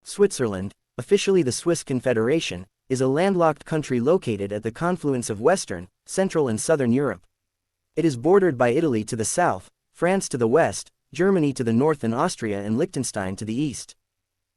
Switzerland, officially the Swiss Confederation, is a landlocked country located at the confluence of Western, Central and Southern Europe. It is bordered by Italy to the south, France to the west, Germany to the north and Austria and Liechtenstein to the east.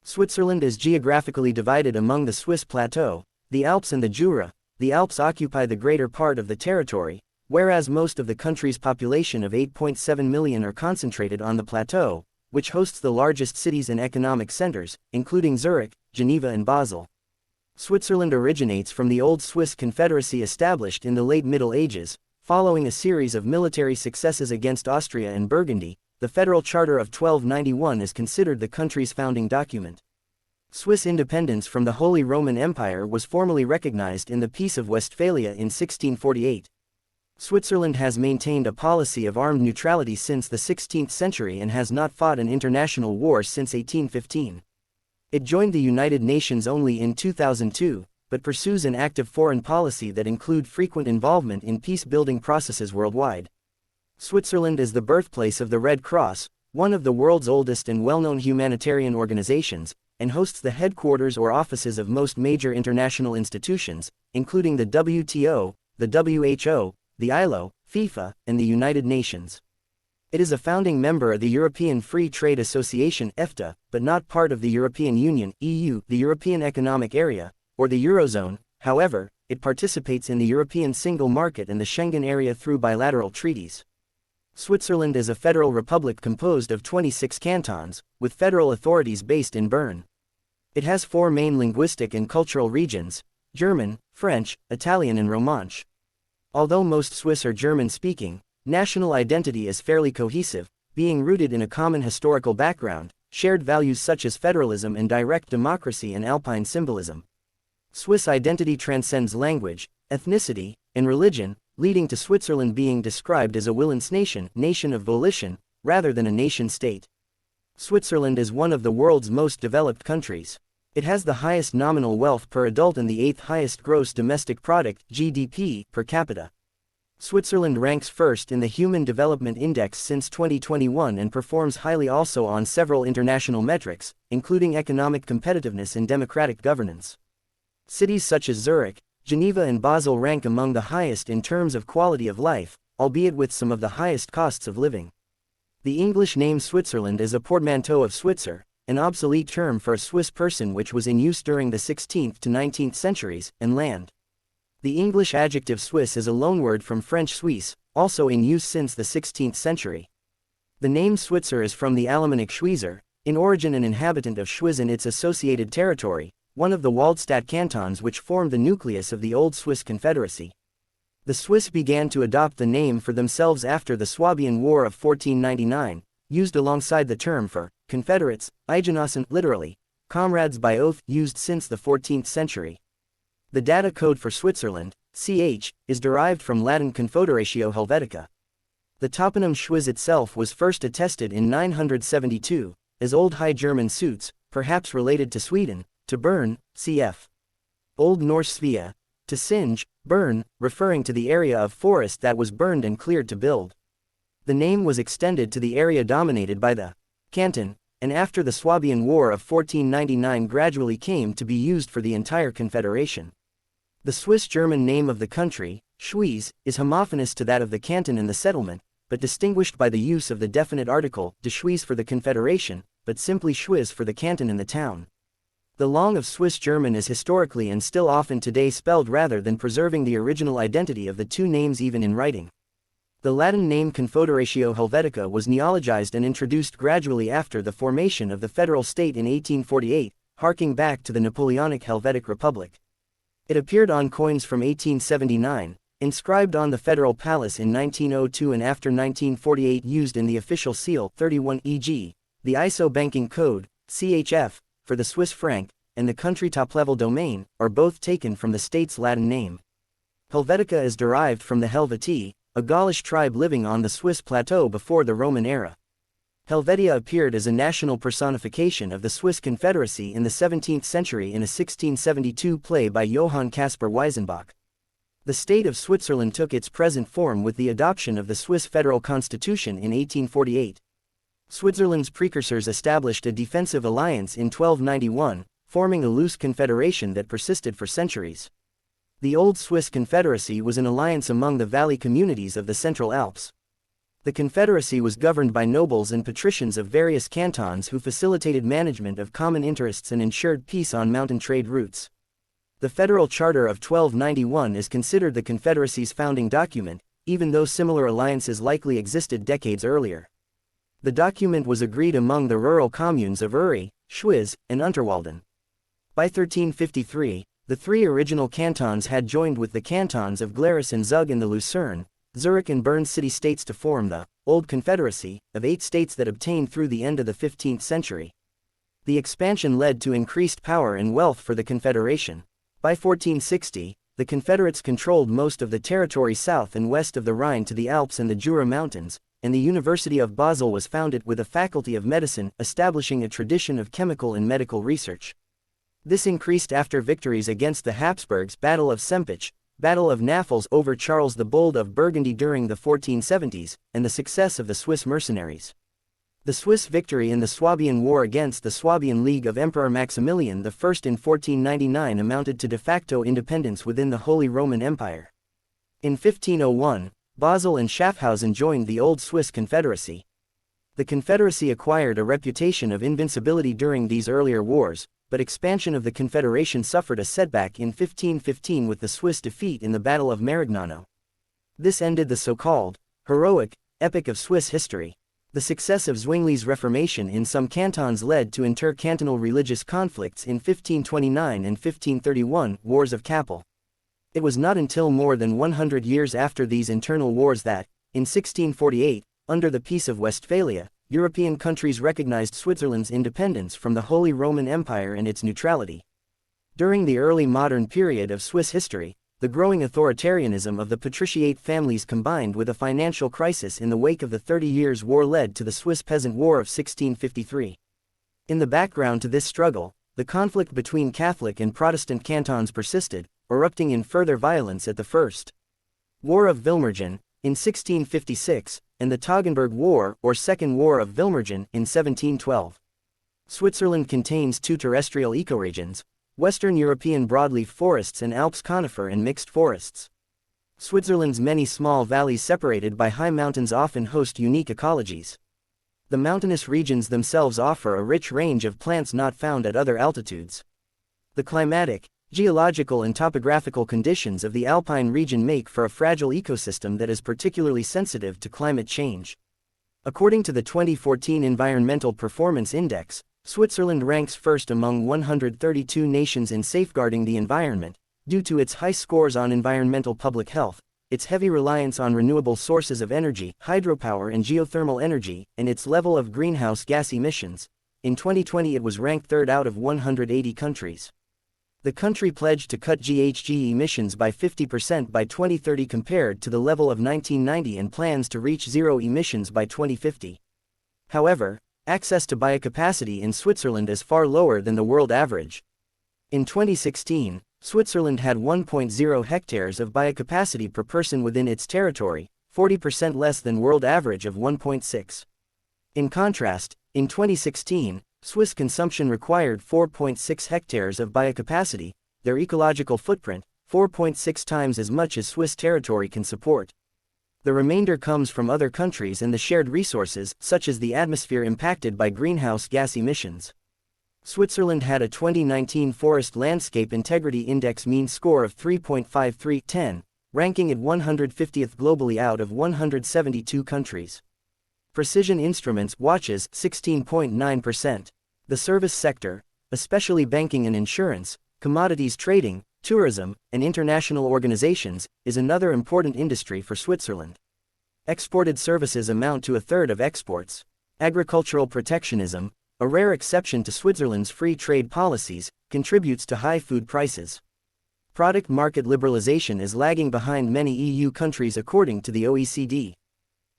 Switzerland is geographically divided among the Swiss Plateau, the Alps and the Jura. The Alps occupy the greater part of the territory, whereas most of the country's population of 8.7 million are concentrated on the plateau, which hosts the largest cities and economic centers, including Zurich, Geneva and Basel. Switzerland originates from the old Swiss Confederacy established in the late Middle Ages. Following a series of military successes against Austria and Burgundy, the Federal Charter of 1291 is considered the country's founding document. Swiss independence from the Holy Roman Empire was formally recognized in the Peace of Westphalia in 1648. Switzerland has maintained a policy of armed neutrality since the 16th century and has not fought an international war since 1815. It joined the United Nations only in 2002, but pursues an active foreign policy that includes frequent involvement in peace-building processes worldwide. Switzerland is the birthplace of the Red Cross, one of the world's oldest and well-known humanitarian organizations, and hosts the headquarters or offices of most major international institutions, including the WTO, the WHO, the ILO, FIFA, and the United Nations. It is a founding member of the European Free Trade Association (EFTA), but not part of the European Union (EU), the European Economic Area, or the Eurozone. However, it participates in the European Single Market and the Schengen area through bilateral treaties. Switzerland is a federal republic composed of 26 cantons, with federal authorities based in Bern. It has four main linguistic and cultural regions: German, French, Italian and Romansh. Although most Swiss are German-speaking, national identity is fairly cohesive, being rooted in a common historical background, shared values such as federalism and direct democracy and Alpine symbolism. Swiss identity transcends language, ethnicity, and religion, leading to Switzerland being described as a Willensnation, nation of volition, rather than a nation-state. Switzerland is one of the world's most developed countries. It has the highest nominal wealth per adult and the 8th highest gross domestic product (GDP) per capita. Switzerland ranks first in the Human Development Index since 2021 and performs highly also on several international metrics, including economic competitiveness and democratic governance. Cities such as Zurich, Geneva and Basel rank among the highest in terms of quality of life, albeit with some of the highest costs of living. The English name Switzerland is a portmanteau of Switzer, an obsolete term for a Swiss person which was in use during the 16th to 19th centuries, and land. The English adjective Swiss is a loanword from French Suisse, also in use since the 16th century. The name Switzer is from the Alemannic Schweizer, in origin an inhabitant of Schwyz and its associated territory, one of the Waldstadt cantons which formed the nucleus of the old Swiss Confederacy. The Swiss began to adopt the name for themselves after the Swabian War of 1499, used alongside the term for Confederates, Eidgenossen, literally, comrades by oath, used since the 14th century. The data code for Switzerland, CH, is derived from Latin Confederatio Helvetica. The toponym Schwyz itself was first attested in 972, as Old High German Suits, perhaps related to Sweden, to Bern, cf. Old Norse Svea, to Singe, Bern, referring to the area of forest that was burned and cleared to build. The name was extended to the area dominated by the canton, and after the Swabian War of 1499 gradually came to be used for the entire confederation. The Swiss-German name of the country, Schwyz, is homophonous to that of the canton and the settlement, but distinguished by the use of the definite article de Schwyz for the confederation, but simply Schwyz for the canton and the town. The long of Swiss German is historically and still often today spelled rather than preserving the original identity of the two names even in writing. The Latin name Confederatio Helvetica was neologized and introduced gradually after the formation of the federal state in 1848, harking back to the Napoleonic Helvetic Republic. It appeared on coins from 1879, inscribed on the Federal Palace in 1902 and after 1948 used in the official seal 31 e.g., the ISO banking code, CHF, for the Swiss franc, and the country top-level domain, are both taken from the state's Latin name. Helvetica is derived from the Helvetii, a Gaulish tribe living on the Swiss plateau before the Roman era. Helvetia appeared as a national personification of the Swiss Confederacy in the 17th century in a 1672 play by Johann Caspar Weisenbach. The state of Switzerland took its present form with the adoption of the Swiss Federal Constitution in 1848. Switzerland's precursors established a defensive alliance in 1291, forming a loose confederation that persisted for centuries. The Old Swiss Confederacy was an alliance among the valley communities of the Central Alps. The confederacy was governed by nobles and patricians of various cantons who facilitated management of common interests and ensured peace on mountain trade routes. The Federal Charter of 1291 is considered the confederacy's founding document, even though similar alliances likely existed decades earlier. The document was agreed among the rural communes of Uri, Schwyz, and Unterwalden. By 1353, the three original cantons had joined with the cantons of Glarus and Zug in the Lucerne, Zurich and Bern city-states to form the Old Confederacy of 8 states that obtained through the end of the 15th century. The expansion led to increased power and wealth for the Confederation. By 1460, the Confederates controlled most of the territory south and west of the Rhine to the Alps and the Jura Mountains, and the University of Basel was founded with a faculty of medicine, establishing a tradition of chemical and medical research. This increased after victories against the Habsburgs, Battle of Sempach, Battle of Naffels over Charles the Bold of Burgundy during the 1470s, and the success of the Swiss mercenaries. The Swiss victory in the Swabian War against the Swabian League of Emperor Maximilian I in 1499 amounted to de facto independence within the Holy Roman Empire. In 1501, Basel and Schaffhausen joined the Old Swiss Confederacy. The Confederacy acquired a reputation of invincibility during these earlier wars, but expansion of the Confederation suffered a setback in 1515 with the Swiss defeat in the Battle of Marignano. This ended the so-called heroic epic of Swiss history. The success of Zwingli's Reformation in some cantons led to intercantonal religious conflicts in 1529 and 1531 Wars of Kappel. It was not until more than 100 years after these internal wars that, in 1648, under the Peace of Westphalia, European countries recognized Switzerland's independence from the Holy Roman Empire and its neutrality. During the early modern period of Swiss history, the growing authoritarianism of the patriciate families combined with a financial crisis in the wake of the 30 Years' War led to the Swiss Peasant War of 1653. In the background to this struggle, the conflict between Catholic and Protestant cantons persisted, erupting in further violence at the First War of Vilmergen, in 1656, and the Toggenburg War or Second War of Vilmergen in 1712. Switzerland contains 2 terrestrial ecoregions, Western European broadleaf forests and Alps conifer and mixed forests. Switzerland's many small valleys separated by high mountains often host unique ecologies. The mountainous regions themselves offer a rich range of plants not found at other altitudes. The climatic, geological and topographical conditions of the alpine region make for a fragile ecosystem that is particularly sensitive to climate change. According to the 2014 Environmental Performance Index, Switzerland ranks first among 132 nations in safeguarding the environment, due to its high scores on environmental public health, its heavy reliance on renewable sources of energy, hydropower and geothermal energy, and its level of greenhouse gas emissions. In 2020 it was ranked 3rd out of 180 countries. The country pledged to cut GHG emissions by 50% by 2030 compared to the level of 1990 and plans to reach zero emissions by 2050. However, access to biocapacity in Switzerland is far lower than the world average. In 2016, Switzerland had 1.0 hectares of biocapacity per person within its territory, 40% less than world average of 1.6. In contrast, in 2016, Swiss consumption required 4.6 hectares of biocapacity, their ecological footprint, 4.6 times as much as Swiss territory can support. The remainder comes from other countries and the shared resources, such as the atmosphere impacted by greenhouse gas emissions. Switzerland had a 2019 Forest Landscape Integrity Index mean score of 3.53/10, ranking it 150th globally out of 172 countries. Precision Instruments watches 16.9%. The service sector, especially banking and insurance, commodities trading, tourism, and international organizations, is another important industry for Switzerland. Exported services amount to 1/3 of exports. Agricultural protectionism, a rare exception to Switzerland's free trade policies, contributes to high food prices. Product market liberalization is lagging behind many EU countries according to the OECD.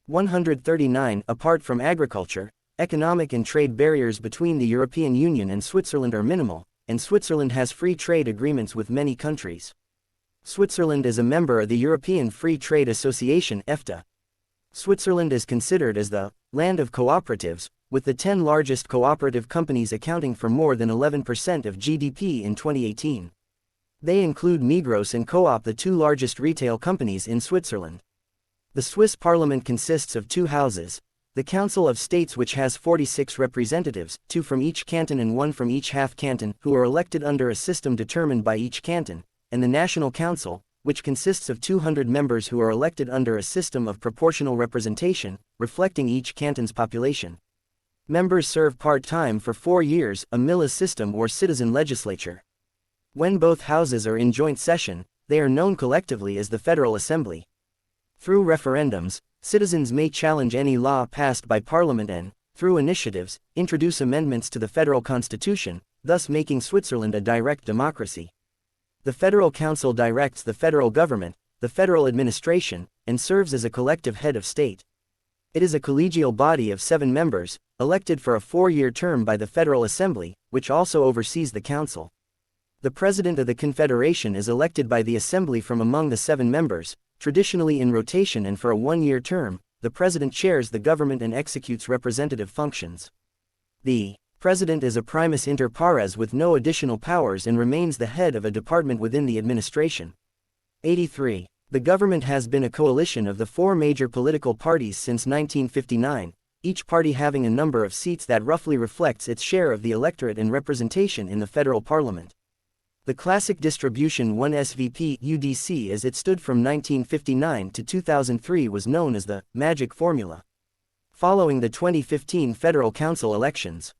139 Apart from agriculture, economic and trade barriers between the European Union and Switzerland are minimal, and Switzerland has free trade agreements with many countries. Switzerland is a member of the European Free Trade Association (EFTA). Switzerland is considered as the land of cooperatives, with the 10 largest cooperative companies accounting for more than 11% of GDP in 2018. They include Migros and Coop, the two largest retail companies in Switzerland. The Swiss parliament consists of two houses: the Council of States, which has 46 representatives, 2 from each canton and 1 from each half canton, who are elected under a system determined by each canton, and the National Council, which consists of 200 members who are elected under a system of proportional representation, reflecting each canton's population. Members serve part-time for 4 years, a Millis system or citizen legislature. When both houses are in joint session, they are known collectively as the Federal Assembly. Through referendums, citizens may challenge any law passed by Parliament and, through initiatives, introduce amendments to the federal constitution, thus making Switzerland a direct democracy. The Federal Council directs the federal government, the federal administration, and serves as a collective head of state. It is a collegial body of 7 members, elected for a 4-year term by the Federal Assembly, which also oversees the Council. The President of the Confederation is elected by the Assembly from among the 7 members, traditionally in rotation and for a 1-year term. The President chairs the government and executes representative functions. The President is a primus inter pares with no additional powers and remains the head of a department within the administration. 83. The government has been a coalition of the 4 major political parties since 1959, each party having a number of seats that roughly reflects its share of the electorate and representation in the federal parliament. The classic distribution 1 SVP UDC, as it stood from 1959 to 2003, was known as the magic formula. Following the 2015 Federal Council elections,